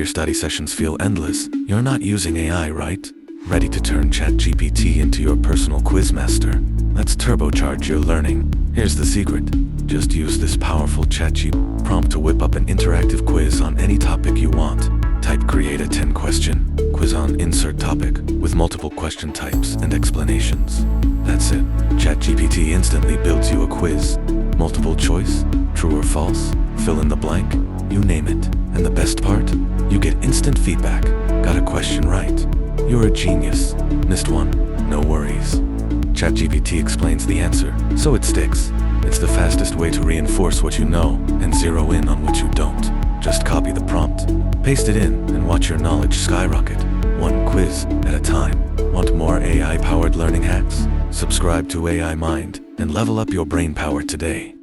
your study sessions feel endless, you're not using AI, right? Ready to turn ChatGPT into your personal quizmaster? Let's turbocharge your learning. Here's the secret. Just use this powerful ChatGPT prompt to whip up an interactive quiz on any topic you want. Type create a 10-question quiz on insert topic with multiple question types and explanations. That's it. ChatGPT instantly builds you a quiz. Multiple choice, true or false, fill in the blank, you name it. And the best part? You get instant feedback. Got a question right? You're a genius. Missed one? No worries. ChatGPT explains the answer, so it sticks. It's the fastest way to reinforce what you know and zero in on what you don't. Just copy the prompt, paste it in, and watch your knowledge skyrocket. One quiz at a time. Want more AI-powered learning hacks? Subscribe to AI Mind and level up your brain power today.